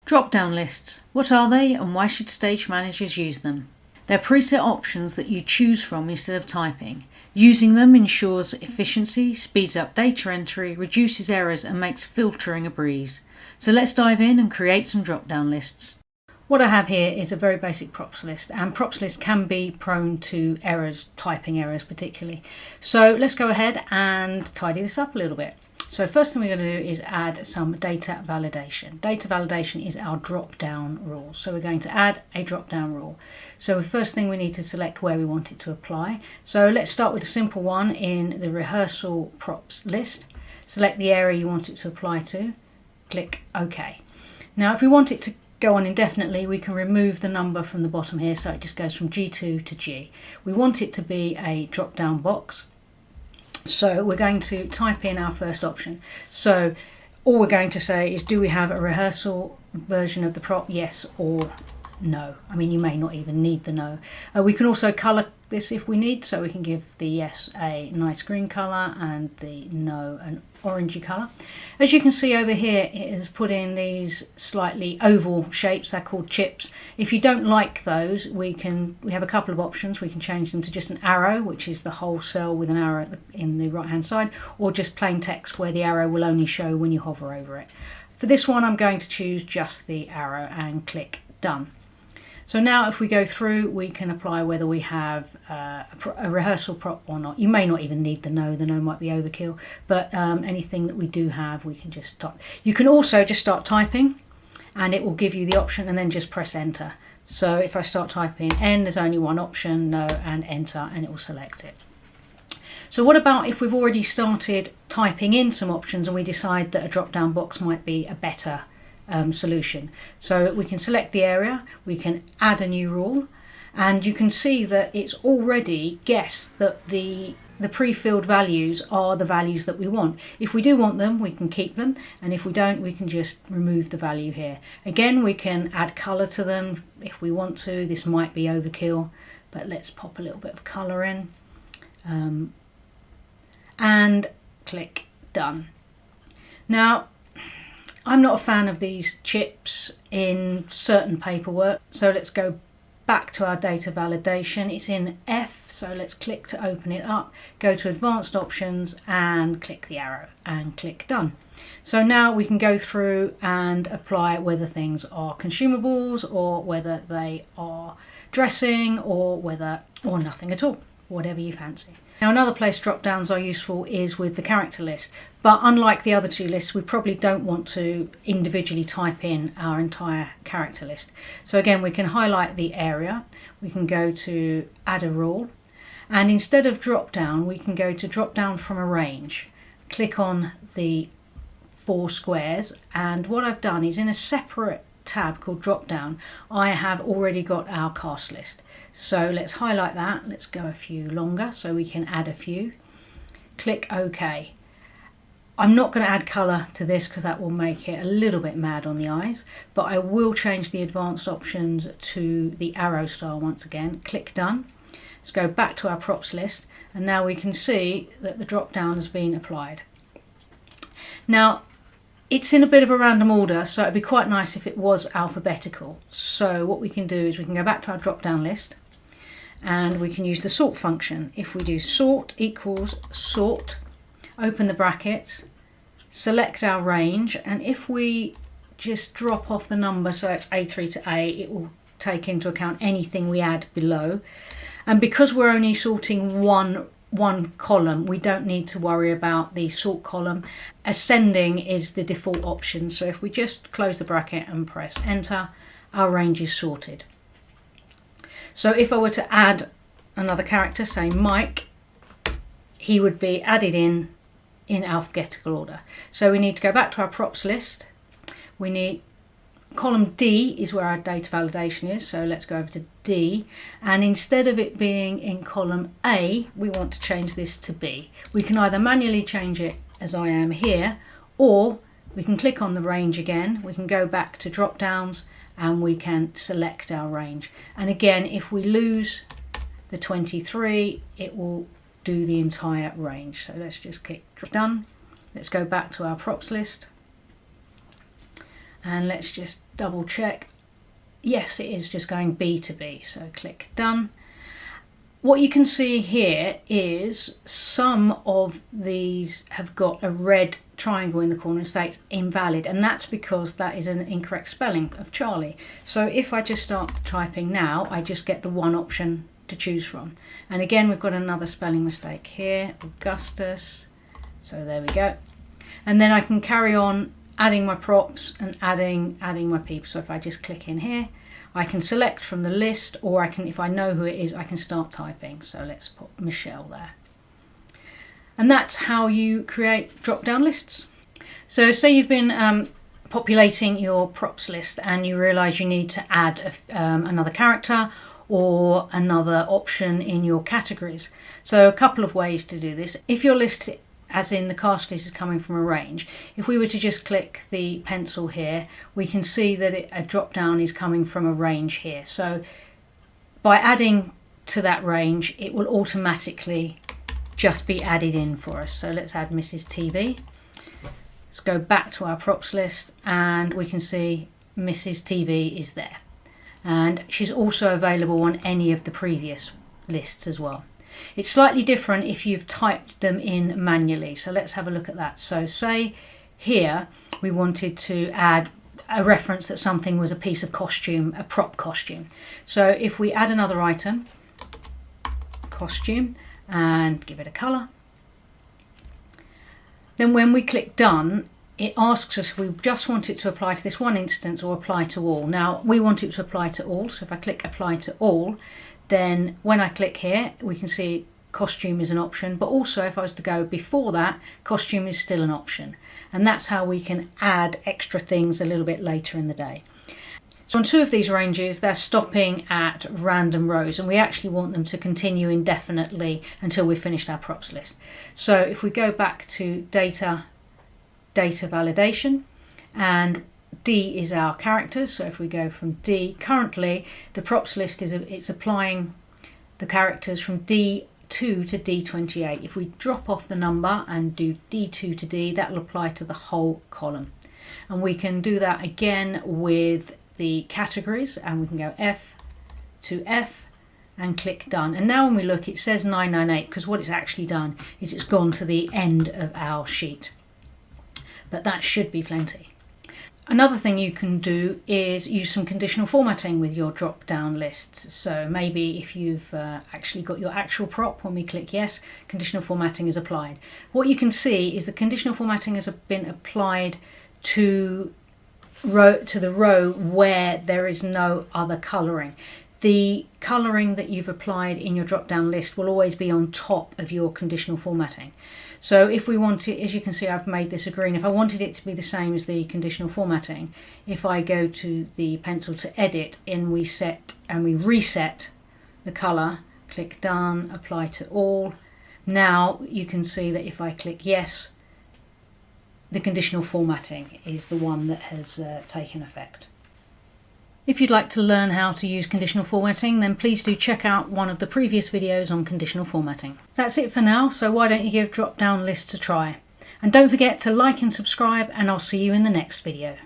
Drop-down lists. What are they and why should stage managers use them? They're preset options that you choose from instead of typing. Using them ensures efficiency, speeds up data entry, reduces errors and makes filtering a breeze. So let's dive in and create some drop-down lists. What I have here is a very basic props list, and props lists can be prone to errors, typing errors particularly. So let's go ahead and tidy this up a little bit. So first thing we're going to do is add some data validation. Data validation is our drop-down rule. So we're going to add a drop-down rule. So the first thing we need to select where we want it to apply. So let's start with a simple one in the rehearsal props list. Select the area you want it to apply to. Click OK. Now if we want it to go on indefinitely, we can remove the number from the bottom here, so it just goes from G2 to G. We want it to be a drop-down box. So we're going to type in our first option. So all we're going to say is, do we have a rehearsal version of the prop? Yes or no. I mean, you may not even need the no. We can also colour this if we need, so we can give the yes a nice green colour and the no an orangey colour. As you can see over here, it has put in these slightly oval shapes. They're called chips. If you don't like those, we have a couple of options. We can change them to just an arrow, which is the whole cell with an arrow in the right hand side, or just plain text where the arrow will only show when you hover over it. For this one, I'm going to choose just the arrow and click done. So now if we go through, we can apply whether we have a rehearsal prop or not. You may not even need the no might be overkill, but anything that we do have, we can just type. You can also just start typing and it will give you the option and then just press enter. So if I start typing N, there's only one option, no and enter, and it will select it. So what about if we've already started typing in some options and we decide that a drop-down box might be a better solution? So we can select the area, we can add a new rule, and you can see that it's already guessed that the pre-filled values are the values that we want. If we do want them, we can keep them, and if we don't, we can just remove the value here. Again, we can add colour to them if we want to. This might be overkill, but let's pop a little bit of colour in and click done. Now I'm not a fan of these chips in certain paperwork, so let's go back to our data validation. It's in F, so let's click to open it up, go to advanced options and click the arrow and click done. So now we can go through and apply whether things are consumables or whether they are dressing or nothing at all, whatever you fancy. Now another place drop-downs are useful is with the character list, but unlike the other two lists, we probably don't want to individually type in our entire character list. So again, we can highlight the area, we can go to add a rule, and instead of drop-down, we can go to drop-down from a range. Click on the 4 squares, and what I've done is in a separate tab called drop-down, I have already got our cast list. So let's highlight that, let's go a few longer so we can add a few. Click OK. I'm not going to add colour to this because that will make it a little bit mad on the eyes, but I will change the advanced options to the arrow style once again. Click done. Let's go back to our props list, and now we can see that the drop down has been applied. Now it's in a bit of a random order, so it'd be quite nice if it was alphabetical. So what we can do is we can go back to our drop down list and we can use the sort function. If we do sort equals sort, open the brackets, select our range, and if we just drop off the number so it's A3 to A, it will take into account anything we add below. And because we're only sorting one column, we don't need to worry about the sort column. Ascending is the default option, so if we just close the bracket and press enter, our range is sorted. So if I were to add another character, say Mike, he would be added in alphabetical order. So we need to go back to our props list. We need column D is where our data validation is, so let's go over to D, and instead of it being in column A, we want to change this to B. We can either manually change it as I am here, or we can click on the range again, we can go back to drop downs and we can select our range, and again if we lose the 23 it will do the entire range. So let's just click done. Let's go back to our props list. And let's just double check. Yes, it is just going B to B, so click done. What you can see here is some of these have got a red triangle in the corner and states invalid, and that's because that is an incorrect spelling of Charlie. So if I just start typing now, I just get the one option to choose from. And again, we've got another spelling mistake here, Augustus. So there we go. And then I can carry on adding my props and adding my people. So if I just click in here, I can select from the list, or I can, if I know who it is, I can start typing. So let's put Michelle there. And that's how you create drop-down lists. So say you've been populating your props list and you realise you need to add another character or another option in your categories. So a couple of ways to do this. If your list, as in the cast list, is coming from a range, if we were to just click the pencil here, we can see that a drop down is coming from a range here. So by adding to that range, it will automatically just be added in for us. So let's add Mrs. TV. Let's go back to our props list and we can see Mrs. TV is there. And she's also available on any of the previous lists as well. It's slightly different if you've typed them in manually. So let's have a look at that. So say here we wanted to add a reference that something was a piece of costume, a prop costume. So if we add another item, costume, and give it a colour, then when we click done, it asks us if we just want it to apply to this one instance or apply to all. Now we want it to apply to all, so if I click apply to all, then when I click here we can see costume is an option, but also if I was to go before that, costume is still an option. And that's how we can add extra things a little bit later in the day. So on two of these ranges, they're stopping at random rows, and we actually want them to continue indefinitely until we've finished our props list. So if we go back to data validation, and D is our characters. So if we go from D, currently the props list it's applying the characters from D2 to D28. If we drop off the number and do D2 to D, that will apply to the whole column. And we can do that again with the categories, and we can go F to F and click done. And now when we look, it says 998 because what it's actually done is it's gone to the end of our sheet. But that should be plenty. Another thing you can do is use some conditional formatting with your drop-down lists. So maybe if you've actually got your actual prop, when we click yes, conditional formatting is applied. What you can see is the conditional formatting has been applied to the row where there is no other colouring. The colouring that you've applied in your drop-down list will always be on top of your conditional formatting. So if we want it, as you can see, I've made this a green. If I wanted it to be the same as the conditional formatting, if I go to the pencil to edit and we reset the colour, click done, apply to all. Now you can see that if I click yes, the conditional formatting is the one that has taken effect. If you'd like to learn how to use conditional formatting, then please do check out one of the previous videos on conditional formatting. That's it for now, so why don't you give drop-down lists a try? And don't forget to like and subscribe, and I'll see you in the next video.